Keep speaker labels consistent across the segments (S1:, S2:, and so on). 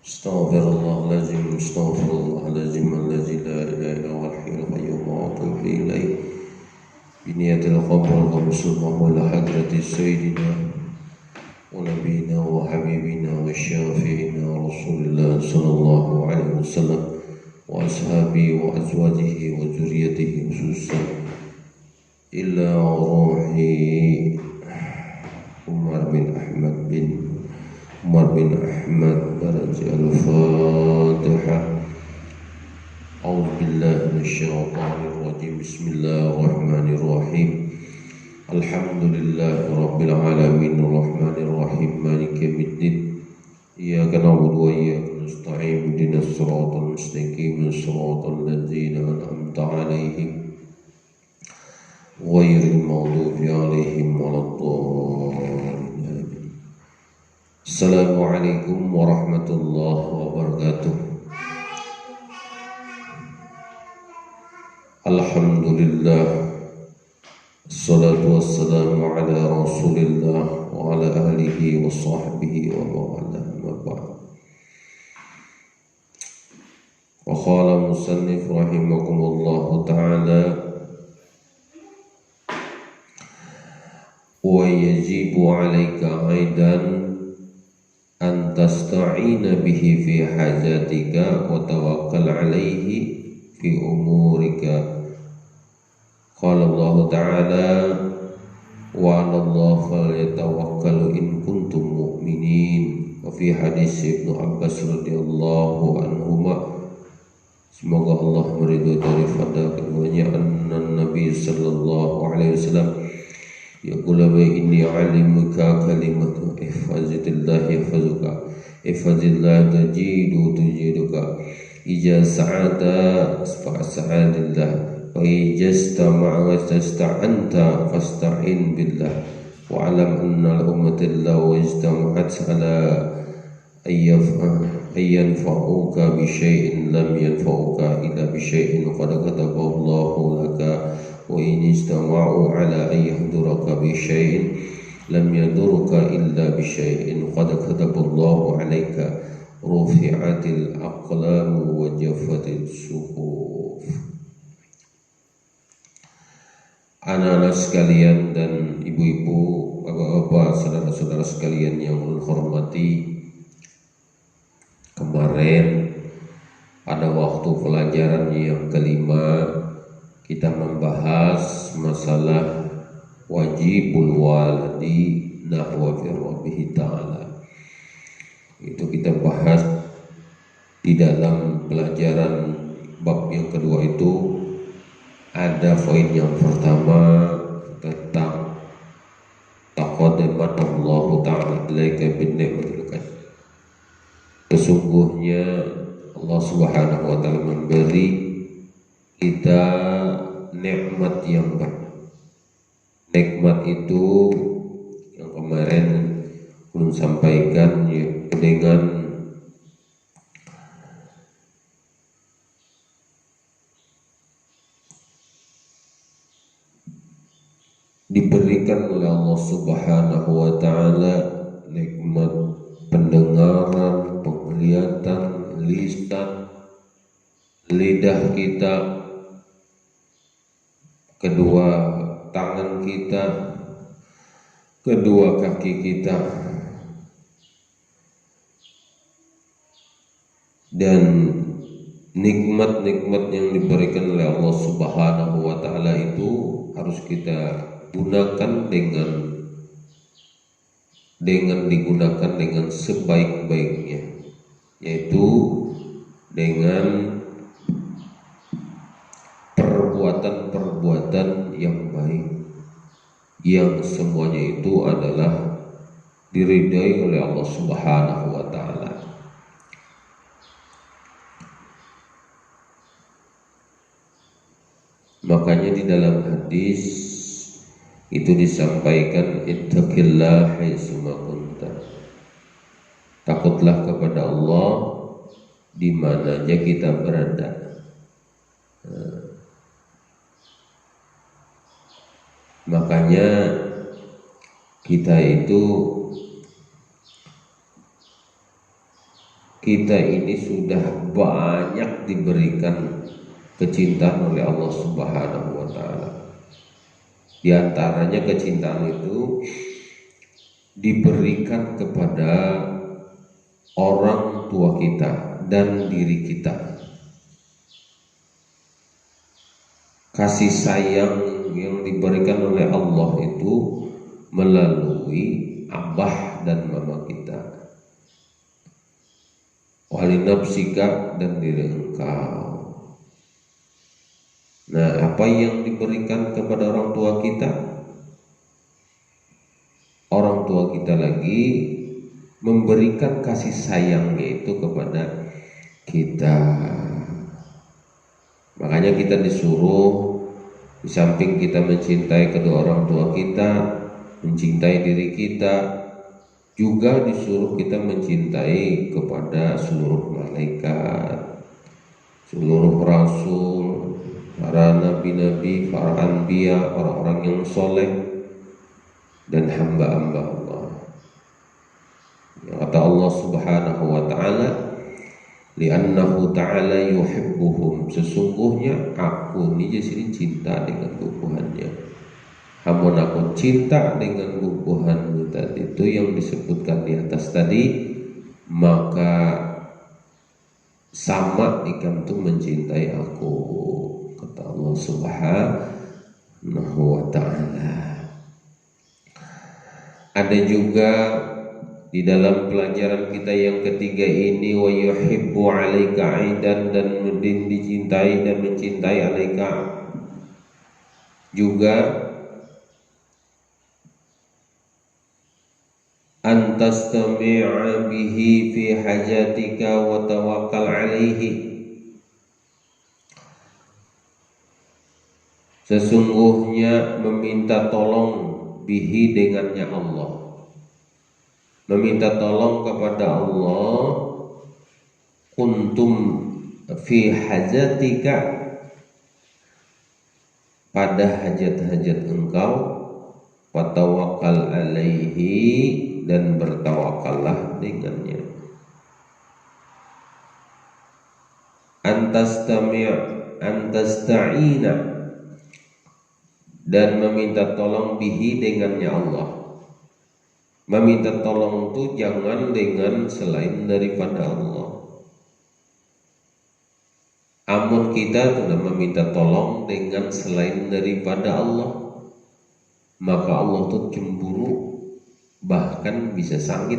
S1: Astaghfirullahaladzim, astaghfirullahaladzim, alladzi la ilaha illa huwal hayyul qayyum wa atubu ilaih. Biniyatil qabul wa bisallallahu ala hadrati sayyidina wa nabiyina wa habibina wa syafi'ina Rasulullah sallallahu alaihi wasallam wa ashabihi wa azwajihi wa dzurriyyatihi khususan illa ruhi Umar bin Ahmad Baraji al-Fatihah. A'udzu billahi minasyaitonir rajim. Bismillahirrahmanirrahim. Alhamdulillahi rabbil alamin arrahmanir rahim maliki yaumiddin. Iyyaka na'budu wa iyyaka nasta'in ihdinas siratal mustaqim siratal ladzina an'amta 'alaihim ghairil maghdubi 'alaihim waladdallin. Assalamualaikum warahmatullahi wabarakatuh. Alhamdulillah, assalatu wassalamu ala rasulillah wa ala alihi wa sahbihi wa mawala amma ba'd. Wa qala musannif rahimakumullahu ta'ala wa yajibu 'alaika aidan an tasta'ina bihi fi hajatika wa tawakkal alaihi fi umurika. Qala Allah ta'ala wa 'ala Allah falyatawakkalu in kuntum mu'minin. Wa fi hadis Ibnu Abbas radhiyallahu anhuma, semoga Allah meridhoi daripada keduanya, anna Nabi sallallahu alaihi wasallam yaqulu wa inni alimuka kalimatu ihfazillah yahfazuka ihfazillah tujiduka ija sa'ada fa'sa'adillah wa ija istama'a fasta'anta fasta'in billah wa alam anna al-ummatillah wa ijtama'at ala ayyanfa'uka bi syai'in lam yanfa'uka illa bi syai'in qad katabahu Allahu laka wa in istama'u ala an yahduraka bi syai'in lam yadurruka illa bi syai'in qad kataballahu 'alaika rufi'atil aqlam wa jaffatil suhuf. Anak-anak sekalian dan ibu-ibu, bapak-bapak, saudara-saudara sekalian yang hormati, kemarin pada waktu pelajaran yang kelima kita membahas masalah wajibul waladi nahwa fi rabbih ta'ala. Itu kita bahas di dalam pelajaran bab yang kedua. Itu ada poin yang pertama tentang taqaddamat Allah ta'ala ilaika bin ni'matil kasih. Sesungguhnya Allah subhanahu wa ta'ala memberi kita nikmat yang banyak. Nikmat itu yang kemarin belum sampaikan, ya, dengan diberikan oleh Allah subhanahu wa ta'ala nikmat pendengaran, penglihatan, lisan, lidah kita, kedua tangan kita, kedua kaki kita, dan nikmat-nikmat yang diberikan oleh Allah subhanahu wa ta'ala itu harus kita gunakan dengan digunakan dengan sebaik-baiknya, yaitu dengan perbuatan yang baik, yang semuanya itu adalah diridai oleh Allah subhanahu wa ta'ala. Makanya di dalam hadis itu disampaikan, ittaqillah haitsuma kunta, takutlah kepada Allah di mana aja kita berada. Makanya kita itu kita ini sudah banyak diberikan kecintaan oleh Allah Subhanahu wa taala. Di antaranya kecintaan itu diberikan kepada orang tua kita dan diri kita. Kasih sayang yang diberikan oleh Allah itu melalui abah dan mama kita. Wali nafsika, dan diri engkau. Nah, apa yang diberikan kepada orang tua kita? Orang tua kita lagi memberikan kasih sayangnya itu kepada kita. Makanya kita disuruh, di samping kita mencintai kedua orang tua kita, mencintai diri kita, juga disuruh kita mencintai kepada seluruh malaikat, seluruh rasul, para nabi-nabi, para anbiya, orang-orang yang soleh, dan hamba-hamba Allah. Kata Allah Subhanahu wa ta'ala, li'annahu ta'ala yuhibbuhum, sesungguhnya aku ini jadi cinta dengan bubuhannya. Hamun aku cinta dengan bubuhanmu tadi itu yang disebutkan di atas tadi, maka sama ikan itu mencintai aku, kata Allah Subhanahu wa ta'ala. Ada juga di dalam pelajaran kita yang ketiga ini, wa yuhibbu 'alaika 'aidan, dan dicintai dan mencintai alaika, juga antastami'a bihi fi hajatika wa tawakkal 'alaihi, sesungguhnya meminta tolong bihi dengannya Allah, meminta tolong kepada Allah, kuntum fi hajatika, pada hajat-hajat engkau, wa tawakkal 'alaihi, dan bertawakallah dengannya. Antasta'ina, dan meminta tolong bihi dengannya Allah. Meminta tolong itu jangan dengan selain daripada Allah. Amun kita sudah meminta tolong dengan selain daripada Allah, maka Allah itu cemburu, bahkan bisa sangit.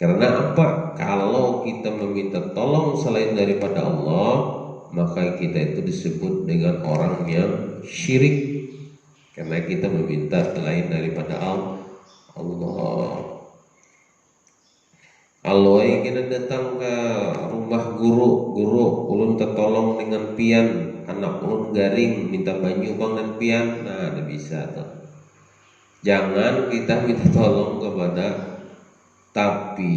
S1: Karena apa? Kalau kita meminta tolong selain daripada Allah, maka kita itu disebut dengan orang yang syirik, karena kita meminta selain daripada Allah. Kalau kita datang ke rumah guru, ulun tertolong dengan pian, anak ulun garing, minta banyu bang dan pian, nah ada bisa tuh. Jangan kita minta tolong kepada, tapi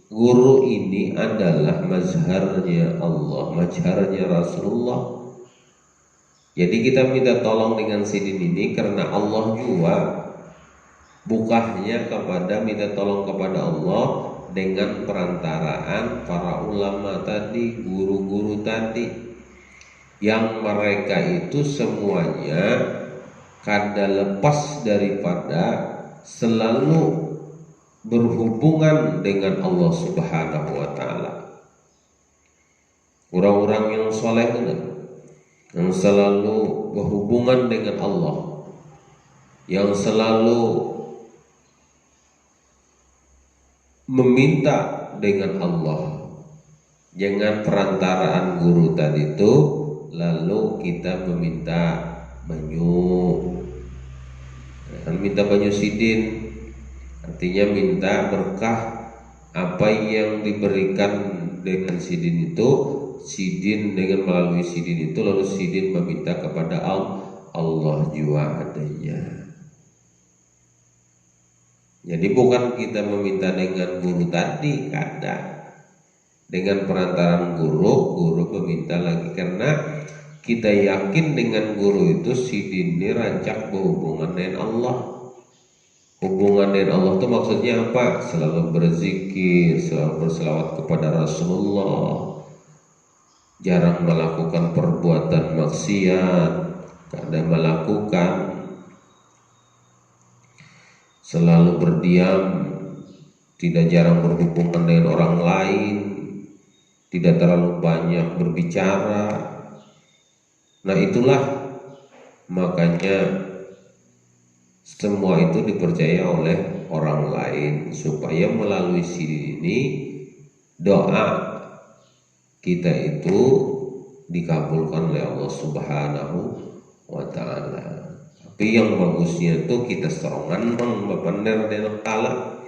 S1: guru ini adalah mazharnya Allah, mazharnya Rasulullah. Jadi kita minta tolong dengan sidin ini karena Allah juga bukahnya kepada minta tolong kepada Allah dengan perantaraan para ulama tadi, guru-guru tadi, yang mereka itu semuanya kada lepas daripada selalu berhubungan dengan Allah Subhanahu wa ta'ala. Orang-orang yang soleh itu, yang selalu berhubungan dengan Allah, yang selalu meminta dengan Allah, jangan perantaraan guru tadi itu lalu kita meminta banyu, minta banyu sidin, artinya minta berkah apa yang diberikan dengan sidin itu, sidin dengan melalui sidin itu, lalu sidin meminta kepada Allah juga adanya. Jadi bukan kita meminta dengan guru tadi, kada. Dengan perantaraan guru meminta lagi, karena kita yakin dengan guru itu sidin ini rancak berhubungan dengan Allah. Hubungan dengan Allah itu maksudnya apa? Selalu berzikir, selalu berselawat kepada Rasulullah, jarang melakukan perbuatan maksiat, kada melakukan, selalu berdiam, tidak jarang berhubungan dengan orang lain, tidak terlalu banyak berbicara. Nah itulah makanya semua itu dipercaya oleh orang lain supaya melalui sini doa kita itu dikabulkan oleh Allah Subhanahu wa ta'ala. Tapi yang bagusnya itu kita serongan benar dan kala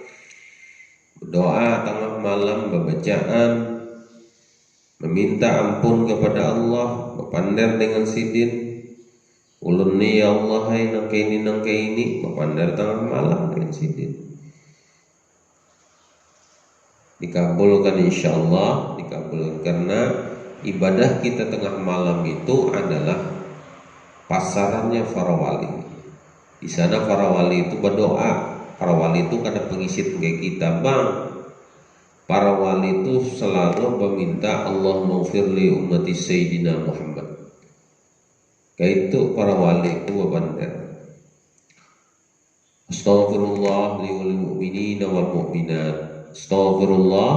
S1: berdoa tengah malam, bacaan, meminta ampun kepada Allah, berpandar dengan sidin. Ulun ni ya Allah hai nangke ini berpandar tengah malam dengan sidin. Dikabulkan insyaallah, dikabulkan karena ibadah kita tengah malam itu adalah pasarannya para wali. Di sana para wali itu berdoa. Para wali itu kada pengisit kayak kita, Bang. Para wali itu selalu meminta Allah maghfirli ummati Sayyidina Muhammad. Kayak itu para wali itu berbandar. Astaghfirullah li walil mu'minina wal mu'minat. Astaghfirullah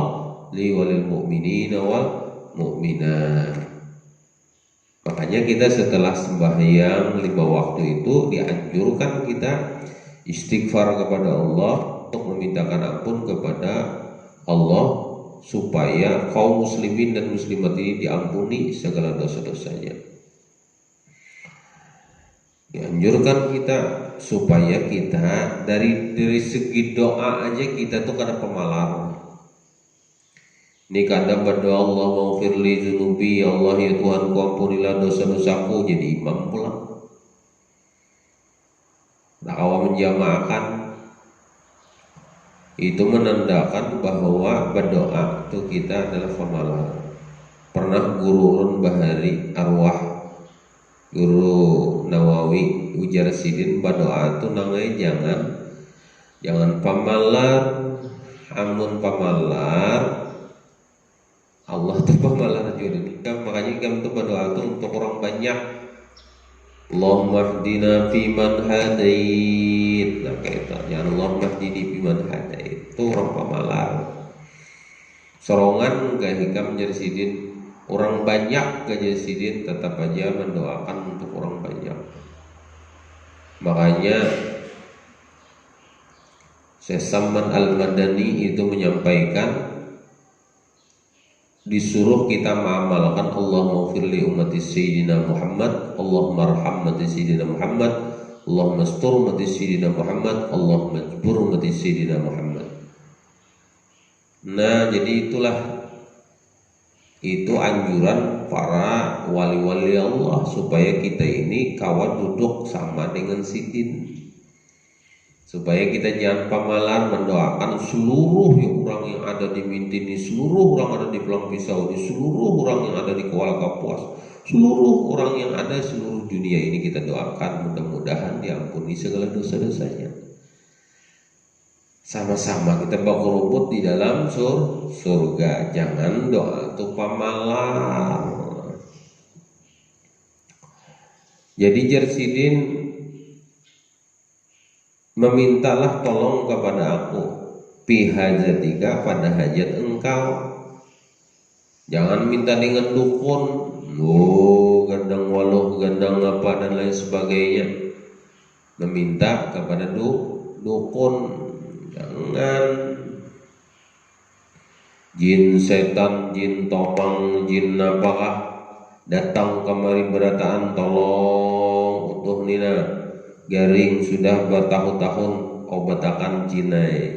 S1: li walil mu'minina wal mu'minat. Makanya kita setelah sembahyang 5 waktu itu dianjurkan kita istighfar kepada Allah untuk memintakan ampun kepada Allah supaya kaum muslimin dan muslimat ini diampuni segala dosa-dosanya. Dianjurkan kita supaya kita dari segi doa aja kita tuh kada pemalar. Ini kadang berdoa Allah maghfirli dzunubi, ya Allah ya Tuhan ku ampunilah dosa-dosaku, jadi imam pula. Nah, kalau menjamaahkan itu menandakan bahwa berdoa itu kita adalah pemalar. Pernah guru Ulun Bahari arwah Guru Nawawi ujar sidin berdoa itu namanya jangan pamalar, amun pamalar Allah tuh pamalar juga. Makanya kami tuh berdoa tuh untuk orang banyak. Allahumma hdina fiman hadait. Nah kayak itu, jangan Allahumma hdini fiman hadait. Itu orang pamalar. Sorongan gak hikam jadi sidin. Orang banyak gajah sidin tetap aja mendoakan untuk orang banyak. Makanya Syekh Saman Al-Madani itu menyampaikan disuruh kita mengamalkan Allahumma ighfir li ummati Sayyidina Muhammad, Allahumma arham ummati Sayyidina Muhammad, Allahumma astur ummati Sayyidina Muhammad, Allahumma jbur ummati Sayyidina Muhammad. Nah jadi itu anjuran para wali-wali Allah supaya kita ini kawan duduk sama dengan sidin, supaya kita jangan pamalar mendoakan seluruh orang yang ada di Mintini, seluruh orang ada di Pelang Pisau, di seluruh orang yang ada di Kuala Kapuas, seluruh orang yang ada seluruh dunia ini kita doakan mudah-mudahan diampuni segala dosa-dosanya. Sama-sama kita baku rumput di dalam surga. Jangan doa itu pamalar. Jadi Jersidin memintalah tolong kepada aku fi hajatika, pada hajat engkau. Jangan minta dengan dukun, gandang waluh, gandang apa dan lain sebagainya. Meminta kepada dukun. Jangan jin setan, jin topang, jin apakah datang kemari berataan tolong utuh nina garing sudah bertahun-tahun obatakan jinai,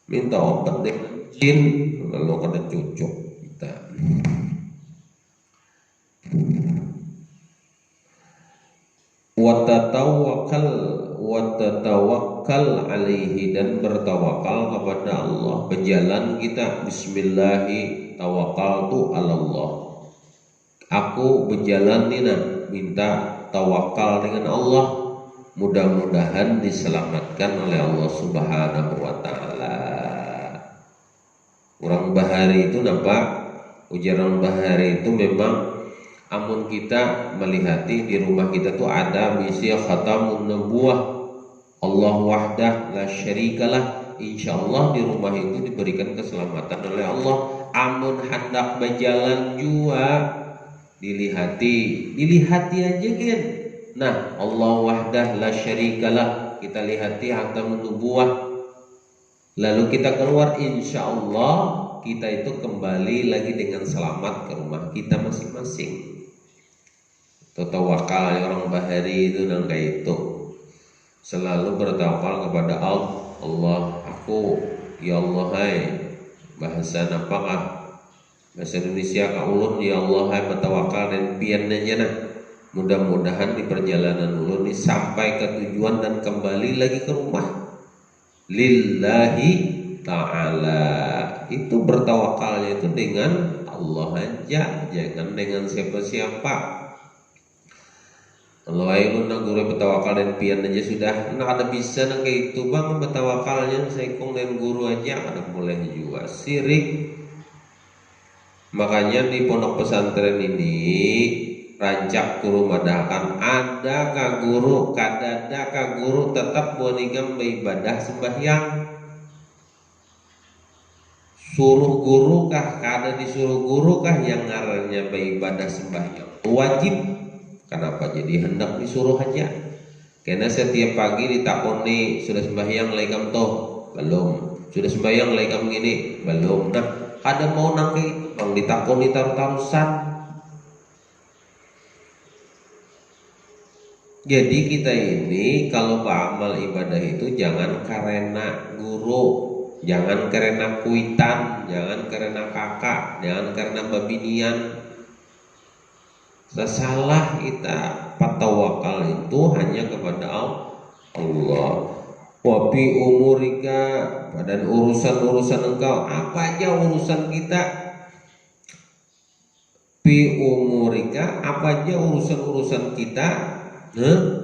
S1: minta obat dengan jin lalu kada cocok kita. Watatawakal alaihi, dan bertawakal kepada Allah. Berjalan kita bismillahi tawakkaltu ala Allah. Aku berjalan nina minta tawakal dengan Allah. mudah-mudahan diselamatkan oleh Allah Subhanahu wa taala. Orang bahari itu nampak ujaran bahari itu memang amun kita melihati di rumah kita tuh ada misi khatamun nubuwah Allah wahdah la syarikalah, insyaallah di rumah itu diberikan keselamatan oleh Allah. Amun hendak berjalan jua dilihati aja kan. Nah, Allah wahdah la syarikalah kita lihati khatamun nubuwah, lalu kita keluar, insyaallah kita itu kembali lagi dengan selamat ke rumah kita masing-masing. Tawakal orang bahari itu dan kayak itu selalu bertawakal kepada Allah. Aku ya Allah hai, bahasa apakah bahasa Indonesia ka ulun, ya Allah hai bertawakal dan pian aja nah. Mudah-mudahan di perjalanan ulun ini sampai ke tujuan dan kembali lagi ke rumah lillahi ta'ala. Itu bertawakalnya itu dengan Allah aja, jangan dengan siapa-siapa. Kalau ayo nak guru bertawakal dan pian aja sudah, nak ada bisa nak kayak itu bang bertawakalnya sekong dan guru aja ada boleh juga sirik. Makanya di pondok pesantren ini rancak guru madahkan ada ka guru kadada ka guru tetap bonigam beribadah sembahyang. Suruh guru kah kada disuruh guru kah yang ngarannya beribadah sembahyang wajib. Kenapa jadi hendak disuruh aja? Karena setiap pagi ditakoni sudah sembahyang laikam toh belum, sudah sembahyang laikam gini belum. Nah, kada mau nang itu bang ditakoni tarusan. Jadi kita ini kalau beramal ibadah itu jangan karena guru, jangan karena kuitan, jangan karena kakak, jangan karena babinian. Salah kita patawakal itu hanya kepada Allah. Wapi umurika, dan urusan-urusan engkau apa aja urusan kita. Pi umurika apa aja urusan-urusan kita.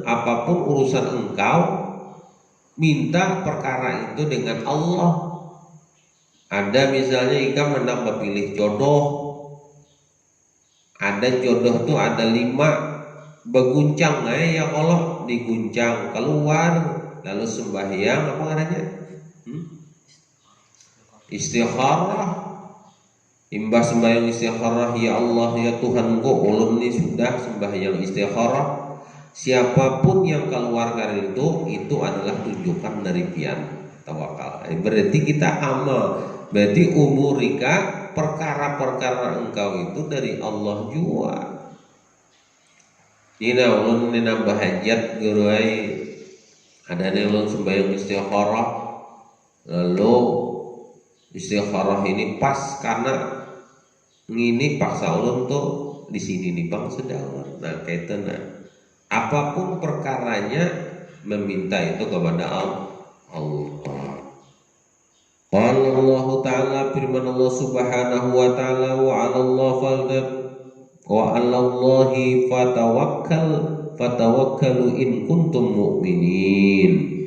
S1: Apapun urusan engkau, minta perkara itu dengan Allah. Ada misalnya ikam hendak memilih jodoh. Ada jodoh tuh ada 5 beguncang, ya Allah diguncang keluar, lalu sembahyang apa namanya? Istikharah. Imbas sembahyang istikharah, ya Allah ya Tuhanku, ulun ini sudah sembahyang istikharah. Siapapun yang keluar dari itu adalah tunjukan dari pian tawakal. Berarti kita amal, berarti umurika perkara-perkara engkau itu dari Allah juga. Nina ulun nambah hajat guru ai ada ulun sembahyang istikharah, lalu istikharah ini pas karena ngini paksa ulun tuh di sini nih bang sedang. Nah kayak nah apapun perkaranya meminta itu kepada Allah. Qala Allah Ta'ala, firman Allah Subhanahu wa Ta'ala, wa 'alallahi fatawakkalu in kuntum mu'minin.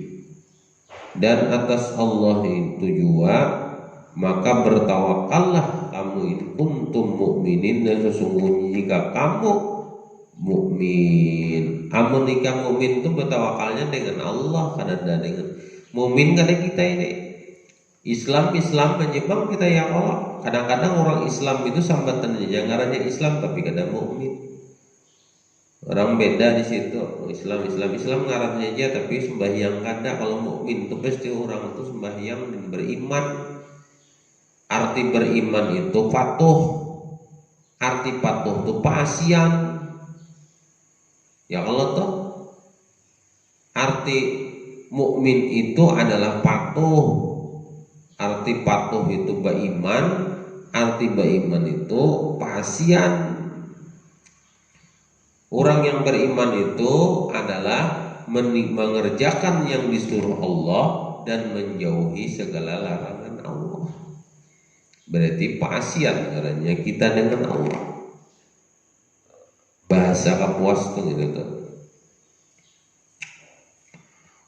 S1: Dan atas Allah itu juga maka bertawakallah kamu in kuntum mu'minin, dan sesungguhnya jika kamu mukmin. Amun jika mukmin itu bertawakalnya dengan Allah, karena dengan mukmin kada kita ini Islam menjebak kita ya Allah. Kadang-kadang orang Islam itu sambatannya ngarannya Islam tapi kada mukmin. Orang beda di situ. Islam ngarannya aja tapi sembahyang kada. Kalau mukmin itu pasti orang itu sembahyang dan beriman. Arti beriman itu patuh. Arti patuh itu pasian. Ya Allah tuh. Arti mukmin itu adalah patuh. Arti patuh itu beriman, arti beriman itu pasian. Orang yang beriman itu adalah mengerjakan yang disuruh Allah dan menjauhi segala larangan Allah. Berarti pasian karena kita dengan Allah. Bahasa Kapuas tuh gitu tuh.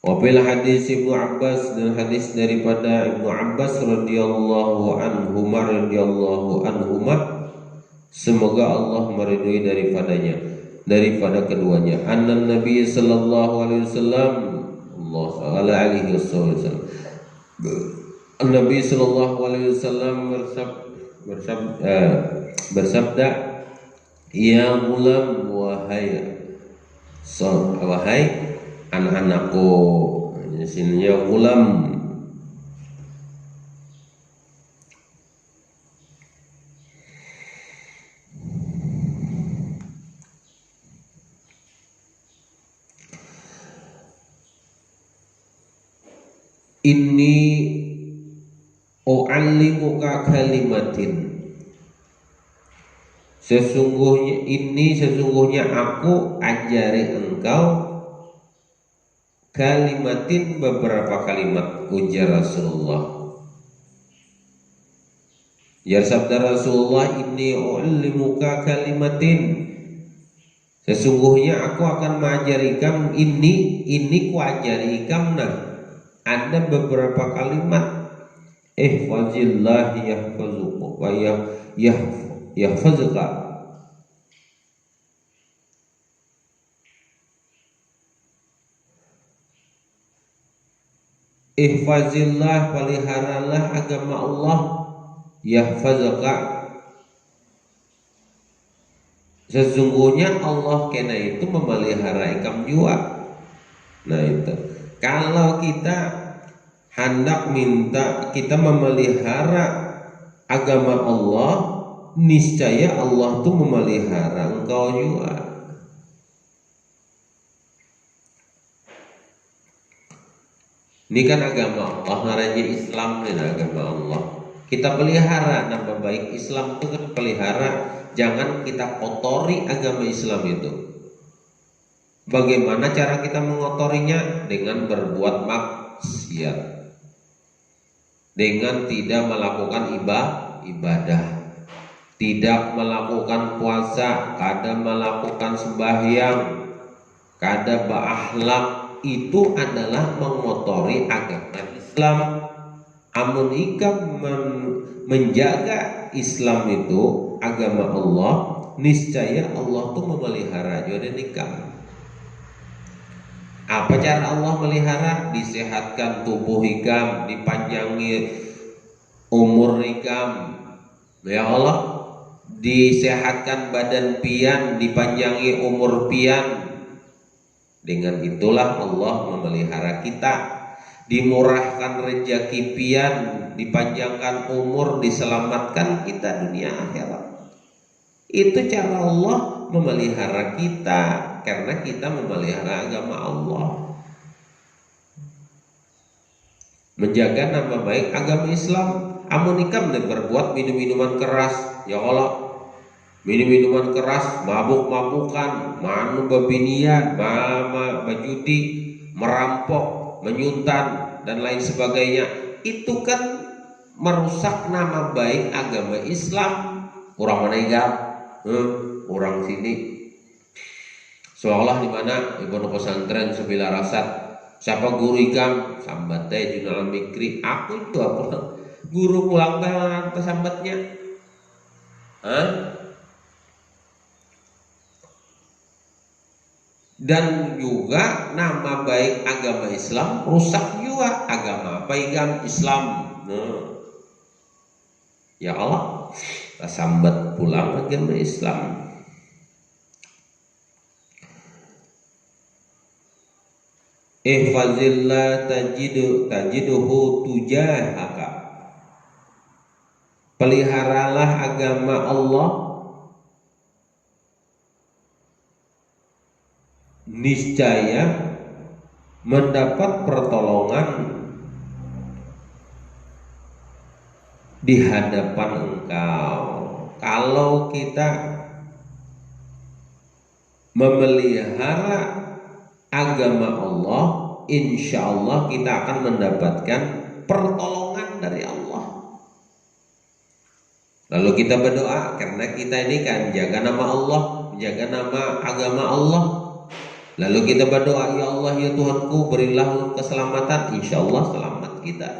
S1: Wabil hadis Ibnu Abbas, dan hadis daripada Ibnu Abbas radhiyallahu anhuma, semoga Allah meridhoi daripada keduanya. Annan Nabi sallallahu alaihi wasallam, Nabi sallallahu alaihi wasallam bersabda, ya gulam, wahai anak-anakku. Di sini ya gulam. Inni u'allimuka kalimatin. Sesungguhnya aku ajari engkau kalimatin, beberapa kalimat, ujar Rasulullah. Ya sabda Rasulullah, inni u'allimuka kalimatin. Sesungguhnya aku akan mengajari kamu ini ku ajari kamu. Ada beberapa kalimat. Ihfazillah yahfazuka wa yahfazuka. Ihfazillah, peliharalah agama Allah, yahfazuka, sesungguhnya Allah kena itu memelihara ikam juga. Nah itu, kalau kita hendak minta kita memelihara agama Allah, niscaya Allah tuh memelihara engkau juga. Ini kan agama Allah, namanya Islam, ini agama Allah. Kita pelihara nama baik Islam itu kan pelihara, jangan kita kotori agama Islam itu. Bagaimana cara kita mengotorinya? Dengan berbuat maksiat, dengan tidak melakukan ibadah, tidak melakukan puasa, kada melakukan sembahyang, kada berakhlak. Itu adalah mengotori agama Islam. Amun ikam menjaga Islam itu agama Allah, niscaya Allah tuh memelihara juga nikah. Apa cara Allah melihara? Disehatkan tubuh ikam, dipanjangi umur ikam. Ya Allah, disehatkan badan pian, dipanjangi umur pian. Dengan itulah Allah memelihara kita. Dimurahkan rezeki pian, dipanjangkan umur, diselamatkan kita dunia akhirat. Itu cara Allah memelihara kita, karena kita memelihara agama Allah, menjaga nama baik agama Islam. Amun ikam dan berbuat minum-minuman keras, ya Allah, minum-minuman keras, mabuk-mabukan, manu babinian, bajudi, merampok, menyuntan, dan lain sebagainya. Itu kan merusak nama baik agama Islam. Orang mana igam? Orang sini. Seolah di mana ibu pesantren Sebila Rasad. Siapa guru ikam? Sambat teh Junal Mikri. Aku itu apa? Guru pulang teh sambatnya. Dan juga nama baik agama Islam rusak juga. Agama apa igam? Islam. Ya Allah, sambat pulang agama Islam. Ihfazillah tajiduhu tujahaka. Peliharalah agama Allah, niscaya mendapat pertolongan di hadapan engkau. Kalau kita memelihara agama Allah, insya Allah kita akan mendapatkan pertolongan dari Allah. Lalu kita berdoa, karena kita ini kan jaga nama Allah, jaga nama agama Allah. Lalu kita berdoa, ya Allah ya Tuhanku berilah keselamatan, insya Allah selamat kita.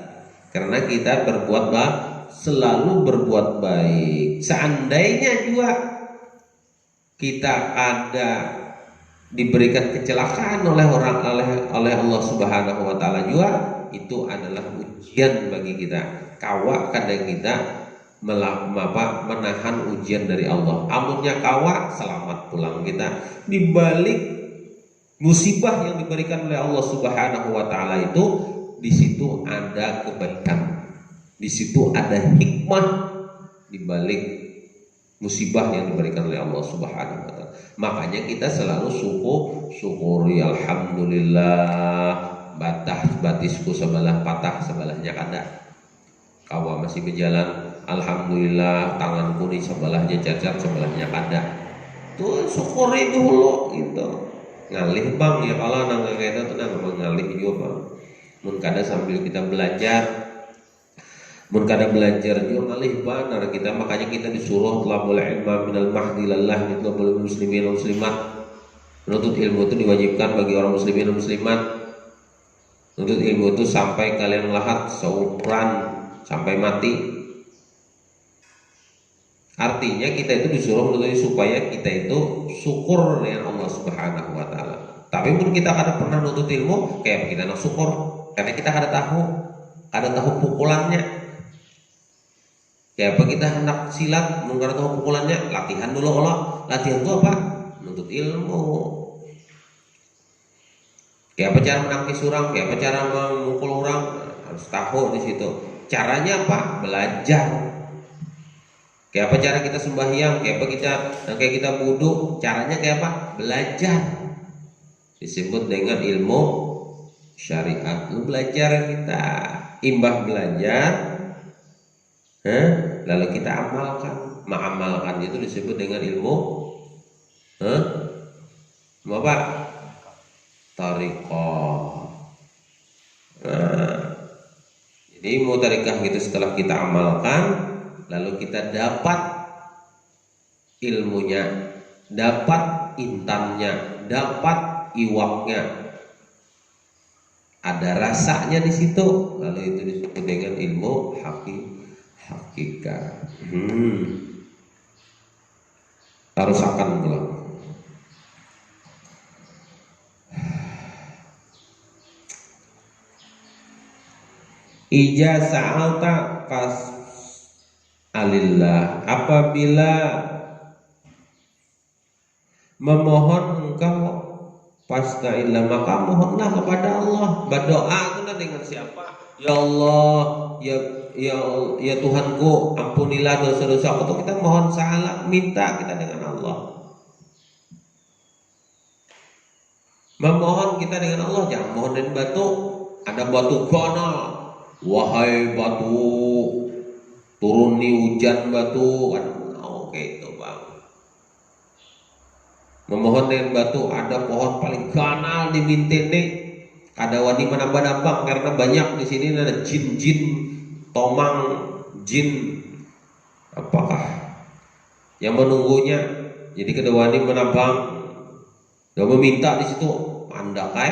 S1: Karena kita selalu berbuat baik. Seandainya juga kita ada diberikan kecelakaan oleh Allah Subhanahu wa taala juga, itu adalah ujian bagi kita. Kawa kadang kita menahan ujian dari Allah. Amunnya kawa selamat pulang kita. Di balik musibah yang diberikan oleh Allah Subhanahu wa taala itu, di situ ada kebaikan. Di situ ada hikmah di balik musibah yang diberikan oleh Allah Subhanahu wa taala. Makanya kita selalu syukuri alhamdulillah. Batisku sebelah patah, sebelahnya kada. Kawa masih berjalan, alhamdulillah. Tanganku di sebelahnya cacat, sebelahnya kada. Tuh syukuri dulu gitu. Ngalih bang ya, kalau nang kita tenang ngalih juga bang. Mun kada sambil kita belajar, mun kada belajar juga ngalih banar kita. Makanya kita disuruh talabul ilma minal mahdi lallah talabul muslimin wal muslimat. Menuntut ilmu itu diwajibkan bagi orang muslimin dan muslimat. Menuntut ilmu itu sampai kalian lahat, seukran, sampai mati. Artinya kita itu disuruh menuntut supaya kita itu syukur dengan Allah Subhanahu wa taala. Tapi pun kita kada pernah menuntut ilmu, kayak kita nak syukur karena kita kada tahu pukulannya. Kayak apa kita hendak silat, mun kada tahu pukulannya, latihan dulu Allah. Latihan itu apa? Menuntut ilmu. Kayak apa cara menangkis orang, kayak apa cara memukul orang, harus tahu di situ. Caranya apa? Belajar. Kayak apa cara kita sembahyang, kayak kita wudu, caranya kayak apa? Belajar. Disebut dengan ilmu syariat. Lu belajar kita, imbah belajar, lalu kita amalkan. Mengamalkan itu disebut dengan ilmu apa? Tariqah. Jadi ilmu tariqah itu setelah kita amalkan, lalu kita dapat ilmunya, dapat intannya, dapat iwaknya, ada rasanya di situ, lalu itu disebut dengan ilmu hakikat. Harus akan pulang. Ija sa'alta kas alillah, apabila memohon engkau fasta'illah, maka mohonlah kepada Allah. Berdoa itu dengan siapa? Ya Allah, ya Tuhanku, ampunilah dosa-dosa aku. Kita mohon salah, minta kita dengan Allah. Memohon kita dengan Allah, jangan mohon dengan batu. Ada batu gonol, wahai batu, turuni hujan batu. Oke itu bang. Memohon dengan batu, ada pohon paling ganal di Mintene, ada wani menambah-nambah karena banyak di sini ada jin-jin, tomang, jin, apakah yang menunggunya. Jadi kada wani menambang, dia meminta di situ, andakai,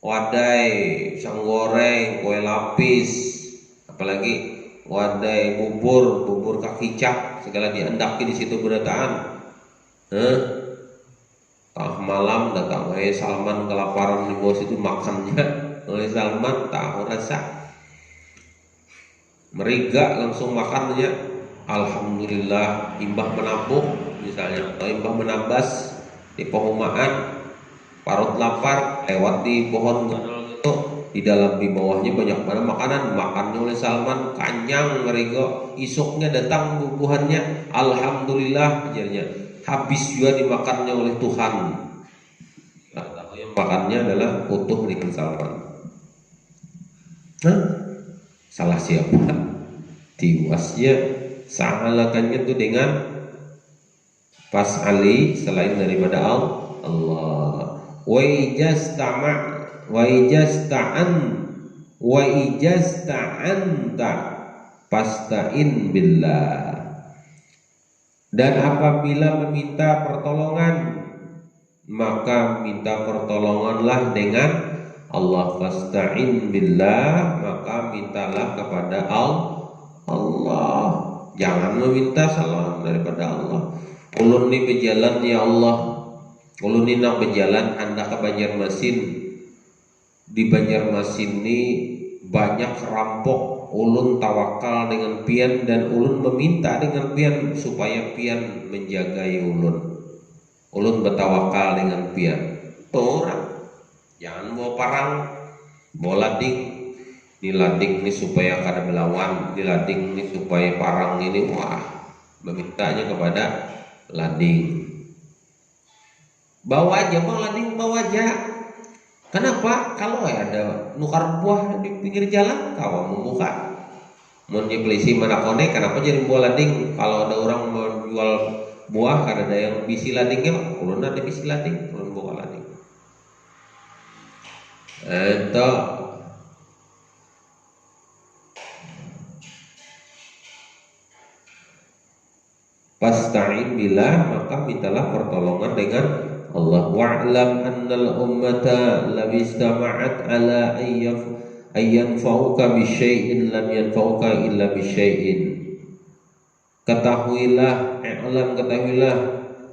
S1: wadai, pisang goreng, kue lapis, apalagi wadai bubur kaki cak, segala diandaki di situ berdataan. Tah malam datang Salman kelaparan di bawah situ, makannya oleh Salman tahu rasa meriga langsung makannya. Alhamdulillah, imbah menampung misalnya, atau imbah menambas di pehumaan, parut lapar lewat di pohon itu, di dalam di bawahnya banyak banget makanan, makannya oleh Salman, kanyang meriga. Isuknya datang bubuhannya, alhamdulillah ajarnya, habis juga dimakannya oleh Tuhan. Nah, tahu yang makannya adalah utuh dengan Salman. Salah siapa? Tiwasnya sahalakannya itu dengan pas Ali selain daripada Allah. Wa ijasta'anta fasta'in billah. Dan apabila meminta pertolongan, maka minta pertolonganlah dengan Allah. Fasta'in billah, maka mintalah kepada Allah. Jangan meminta selain daripada Allah. Ulun ni berjalan ya Allah, ulun ni nak berjalan anda ke Banjarmasin. Di Banjarmasin ni banyak rampok. Ulun tawakal dengan pian dan ulun meminta dengan pian supaya pian menjagai ulun. Ulun bertawakal dengan pian. Tuh orang jangan bawa parang, bawa lading. Ini lading ini supaya kada melawan, ini lading ini supaya parang ini. Wah, memintanya kepada lading. Bawa aja bang lading, bawa aja. Kenapa? Kalau ada nukar buah di pinggir jalan, kau membuka. Mau polisi mana kone, kenapa jadi bawa lading? Kalau ada orang menjual buah, kada ada yang bisi ladingnya, ulun ada bisi lading, ulun buka lading. Itu fasta'in billah, maka mintalah pertolongan dengan Allah. Wa'lam annal ummata law istama'at ala ayyanfa'uka bisyai'in lam yanfa'uka illa bisyai'in. Ketahuilah, ketahuilah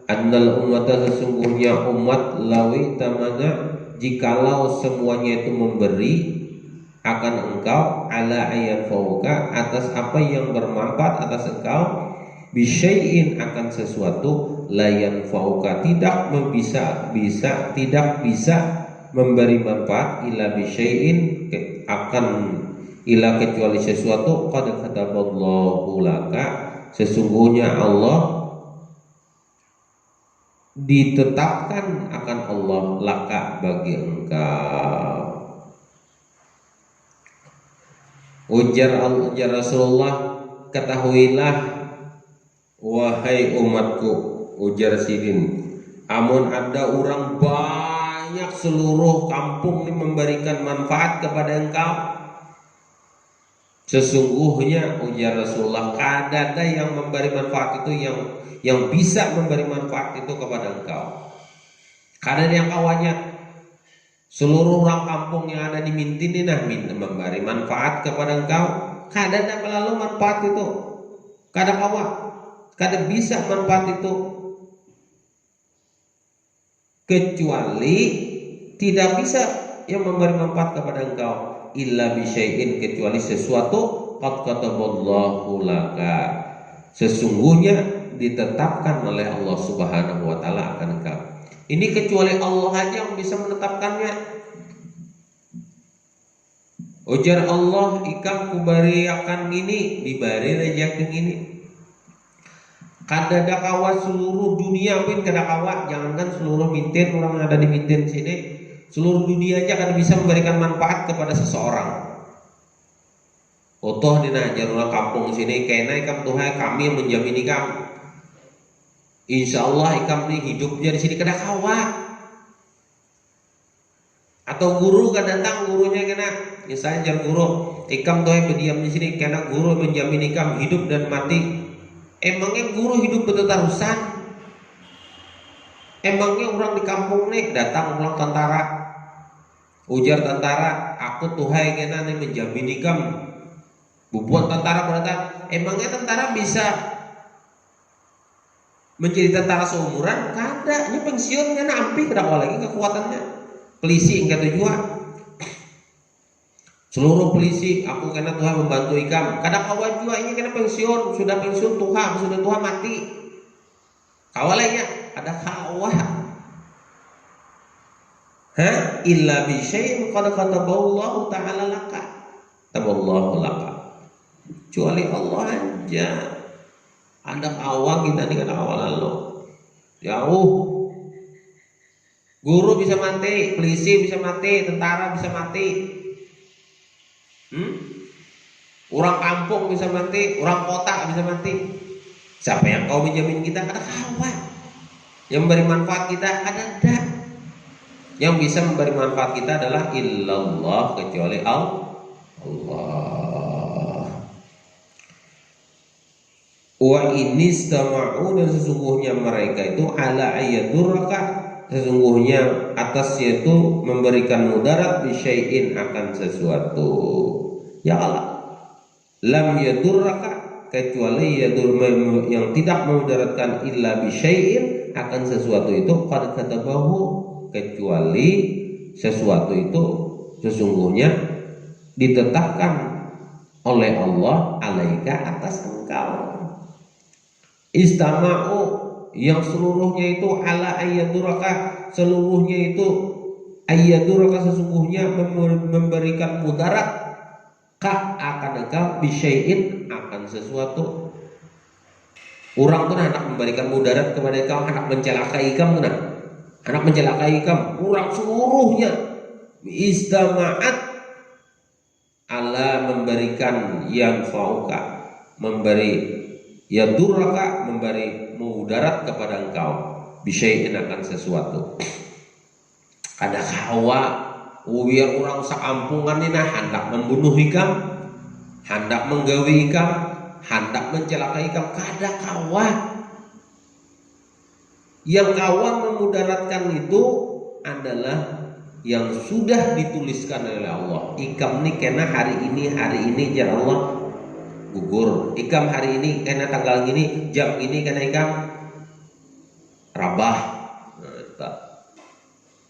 S1: annal ummata, sesungguhnya umat, lawi tamana, jikalau semuanya itu memberi akan engkau, ala ayyanfa'uka, atas apa yang bermanfaat atas engkau, bisyai'in, akan sesuatu, layan fauka, tidak bisa memberi manfaat, ila bisyai'in, akan ila kecuali sesuatu, qad kataballahu laka, sesungguhnya Allah ditetapkan akan Allah, laka, bagi engkau. Ujar Rasulullah, ketahuilah wahai umatku, ujar Sidin, amun ada orang banyak seluruh kampung ini memberikan manfaat kepada engkau, sesungguhnya ujar Rasulullah, kada ada yang memberi manfaat itu, yang bisa memberi manfaat itu kepada engkau. Kada ada yang kawannya. Seluruh orang kampung yang ada di Mintin ini minta memberi manfaat kepada engkau, kada ada melalu manfaat itu, kada kawan. Kada bisa manfaat itu, kecuali tidak bisa yang memberi manfaat kepada engkau, illa bisyai'in, kecuali sesuatu, qad kataballahu laka, sesungguhnya ditetapkan oleh Allah Subhanahu wa taala akan engkau. Ini kecuali Allah aja yang bisa menetapkannya. Ujar Allah, ikam kubari akan ini, dibari rezeki ini. Kada ada kawa seluruh dunia pun kada kawa, jangankan seluruh Mintin, orang yang ada di Mintin sini, seluruh dunia aja kada bisa memberikan manfaat kepada seseorang. Otoh dinajar orang kampung sini, kena ikam Tuhan kami yang menjamin ikam. Insya Allah ikam ini hidupnya di sini kada kawa. Atau guru kada datang, gurunya kena, misalnya jar guru, ikam Tuhan berdiam di sini, kena guru menjamin ikam hidup dan mati. Emangnya guru hidup berterusan? Emangnya orang di kampung nih datang ulang tentara, ujar tentara, aku Tuhan kena nih menjamin ikam. Bubuan tentara berdatang, emangnya tentara bisa menjadi tentara seumuran? Kada, ini pensiun kena ampi, kenapa lagi kekuatannya? Polisi enggak tujuan. Seluruh polisi, aku kena Tuhan membantu ikam. Kada kawan juga ini kena pensiun, sudah pensiun Tuhan mati. Kawalanya ada kawan. Illa bi syai'in qad kataballahu ta'ala laka. Taballahu laka. Kecuali Allah aja. Ada kawan kita nih, kada kawan lo. Jauh. Guru bisa mati, polisi bisa mati, tentara bisa mati. Orang kampung bisa mati, orang kota bisa mati. Siapa yang kau menjamin kita? Ada kawan. Yang memberi manfaat kita ada. Yang bisa memberi manfaat kita adalah illallah, kecuali Allah. Wa inistama'u, dan sesungguhnya mereka itu ala ayadurraka, sesungguhnya atasnya itu memberikan mudarat bisyai'in akan sesuatu. Ya Allah, lam yadurraka, kecuali yang tidak memudaratkan illa bisyai'in akan sesuatu itu, qad katabahu, kecuali sesuatu itu sesungguhnya ditetapkan oleh Allah alaika atas engkau. Istama'u, yang seluruhnya itu ala ayyaduraka, seluruhnya itu ayyaduraka sesungguhnya memberikan mudarat ka akan engkau bisyai'in akan sesuatu. Orang tuh hendak memberikan mudarat kepada engkau, hendak mencelakai kamu, hendak mencelakai kamu. Orang seluruhnya istama'at ala memberikan yang fauka, memberi yadurraka, memberi mudarat kepada engkau bisyai'in akan sesuatu. Ada hawa biar orang sekampungan ini hendak membunuh ikam, hendak menggawi ikam, hendak mencelakai ikam. Kada kawa. Yang kawa memudaratkan itu adalah yang sudah dituliskan oleh Allah. Ikam ini kena hari ini jar Allah gugur. Ikam hari ini kena tanggal ini, jam ini kena ikam rabah.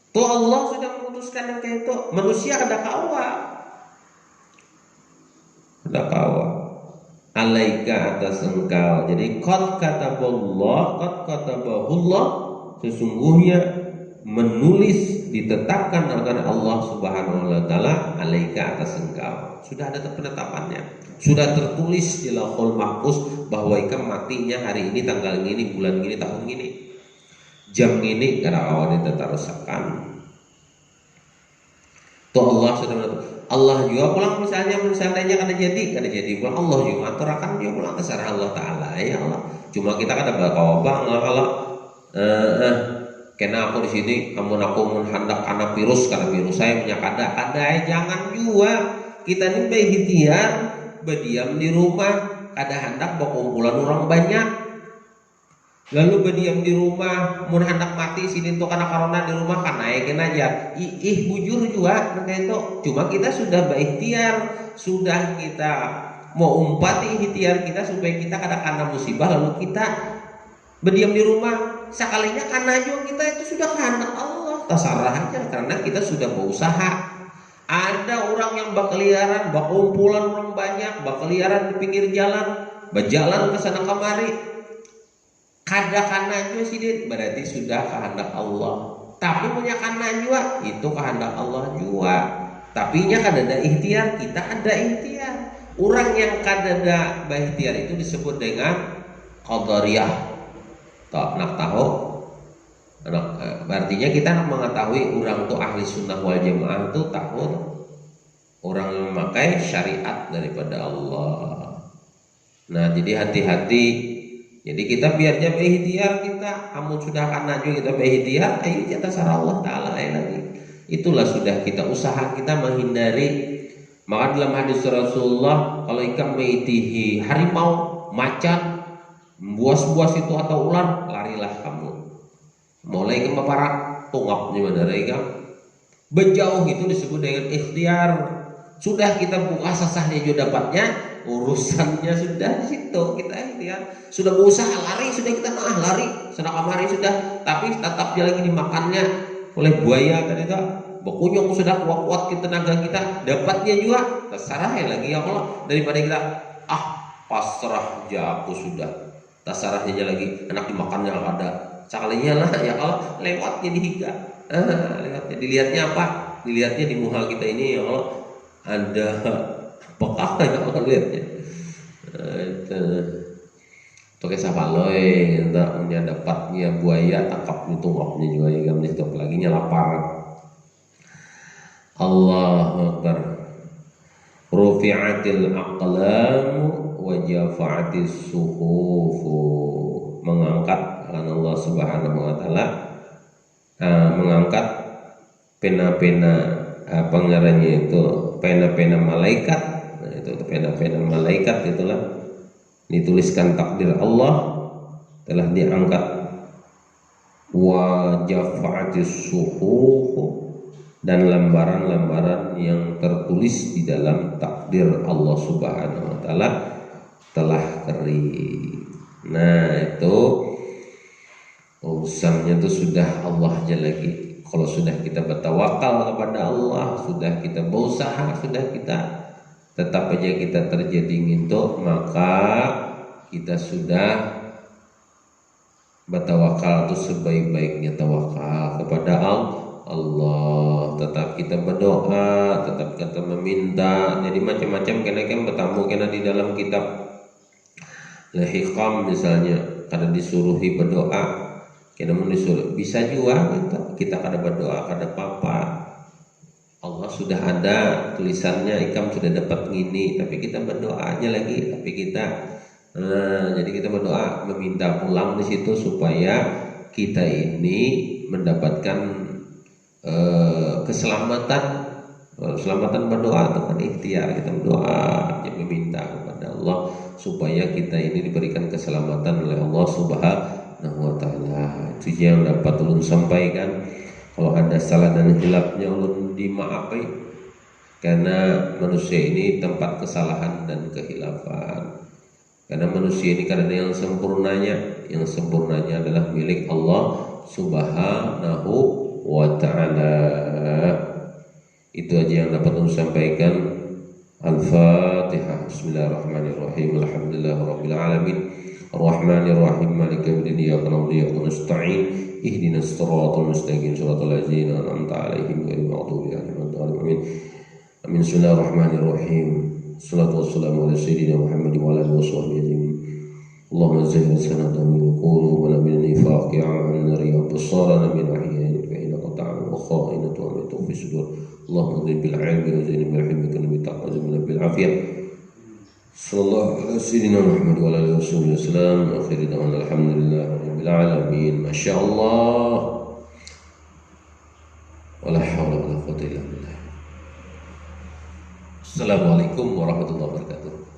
S1: Tuh Allah sudah memutuskan yang kayak itu. Manusia ada kawa. Ada kawa. Alaika atas engkau. Jadi qad katabahullah, sesungguhnya menulis ditetapkan oleh Allah Subhanahu wa taala alaika atas engkau. Sudah ada penetapannya. Sudah tertulis di Lauhul Mahfuz bahwa ikam matinya hari ini, tanggal ini, bulan ini, tahun ini, jam ini, karena awal ditarusakan. Tuh Allah sudah menentukan. Allah juga pulang misalnya kada jadi pulang Allah juga aturakan juga pulang terserah Allah Taala. Ya Allah, cuma kita kada bakal kalau kena aku di sini, kamu aku menghendak karena virus saya punya kada jangan juga. Kita ini berikhtiar berdiam di rumah, kada hendak berkumpulan orang banyak. Lalu berdiam di rumah, mun hendak mati sini tuh karena corona di rumah kan naikin aja. Bujur juga kayak itu. Cuma kita sudah berikhtiar, sudah kita mau umpati ikhtiar kita supaya kita kada kena musibah, lalu kita berdiam di rumah. Sekalinya karena juga kita itu sudah kehendak Allah, terserah aja karena kita sudah berusaha. Ada orang yang berkeliaran, berkumpulan orang banyak, berkeliaran di pinggir jalan, berjalan ke sana kemari. Kada kana juga sih, berarti sudah kehendak Allah. Tapi punya kana juga, itu kehendak Allah juga. Tapi nya kada ada ikhtiar, kita ada ikhtiar. Orang yang kada ada ikhtiar itu disebut dengan qadariyah. Nak tahu? Artinya kita nak mengetahui orang itu ahli sunnah wal jamaah itu tahu orang yang memakai syariat daripada Allah. Nah jadi hati-hati. Jadi kita biarnya berikhtiar kita, kamu sudah kena juga kita berikhtiar, ayo kita terserah Allah Taala lagi. Itulah sudah kita usaha kita menghindari. Maka dalam hadis Rasulullah kalau ikan meitihi harimau, macan, buas-buas itu atau ular, larilah kamu. Mulai ke paparak tungap gimana ikan. Berjauh itu disebut dengan ikhtiar. Sudah kita buka sasahnya juga dapatnya, urusannya sudah di situ kita ikhtiar. Sudah berusaha lari, sudah kita lari, sudah kamari sudah, tapi tetap dia lagi dimakannya oleh buaya tadi itu. Berkunjung sudah kuat-kuat kita tenaga kita, dapatnya juga terserah ya lagi ya Allah, daripada kita pasrah aja aku sudah. Terserahnya lagi anak dimakannya ada. Sekalinya lah ya Allah, lewatnya dihiga. Lewatnya dilihatnya apa? Dilihatnya di muha kita ini ya Allah ada apakah ya Allah lihatnya. Pakai sapaloy, entah punya dapatnya buaya tangkap itu waktunya juga ya kami stop lagi lapar. Allahu Akbar. Rufi'atil aqlam wa jafa'atis suhufu. Mengangkat karena Allah Subhanahu wa taala mengangkat pena-pena pengarangnya itu pena-pena malaikat. Nah, itu pena-pena malaikat itulah dituliskan takdir Allah telah diangkat wa jafa'atis suhuf, dan lembaran-lembaran yang tertulis di dalam takdir Allah Subhanahu wa taala telah kering. Nah, itu urusannya itu sudah Allah aja lagi. Kalau sudah kita bertawakal kepada Allah, sudah kita berusaha, sudah kita tetap aja kita terjadi ngintuk, maka kita sudah bertawakal itu sebaik-baiknya tawakal kepada Allah. Tetap kita berdoa, tetap kita meminta. Jadi macam-macam kan bertamu kena di dalam kitab Al-Hikam misalnya, kada disuruhi berdoa, kena disuruh bisa juga kita kada berdoa kada apa-apa. Allah sudah ada tulisannya, ikam sudah dapat ngini, tapi kita berdoa aja lagi, tapi kita jadi kita berdoa meminta pulang di situ supaya kita ini mendapatkan keselamatan berdoa itu kan ikhtiar, kita berdoa meminta kepada Allah supaya kita ini diberikan keselamatan oleh Allah Subhanahu wa taala. Itu yang dapat ulun sampaikan. Kalau ada salah dan hilafnya ulun dimaafkan, karena manusia ini tempat kesalahan dan kehilafan. Karena manusia ini kadang yang sempurnanya adalah milik Allah Subhanahu wa ta'ala. Itu aja yang dapat saya sampaikan. Al-Fatihah. Bismillahirrahmanirrahim. Alhamdulillahirabbil alamin. Arrahmanir rahim. Maliki yaumiddin. Iyyaka na'budu wa iyyaka nasta'in. Ihdinas siratal mustaqim. Siratal ladzina an'amta 'alaihim ghairil maghdubi 'alaihim waladdallin. Amin. Bismillahirrahmanirrahim. Salatu wassalamu ala sayyidina Muhammad wa ala alihi washabbihi ajma'in. Allahumma zahir sanatan min qulub wa min nifaqi an riya basarana min ahyain fa inna qata'an wa kha'inatu wa tufi sudur. Allahumma zid bil 'ilmi wa zid bil hilmi wa bil taqwa wa bil afiyah. Sallallahu ala sayyidina Muhammad wa ala alihi washabbihi wasallam. Akhir da'wana alhamdulillahi rabbil alamin. Masyaallah. Wala haula wala quwwata illa billah. Assalamualaikum warahmatullahi wabarakatuh.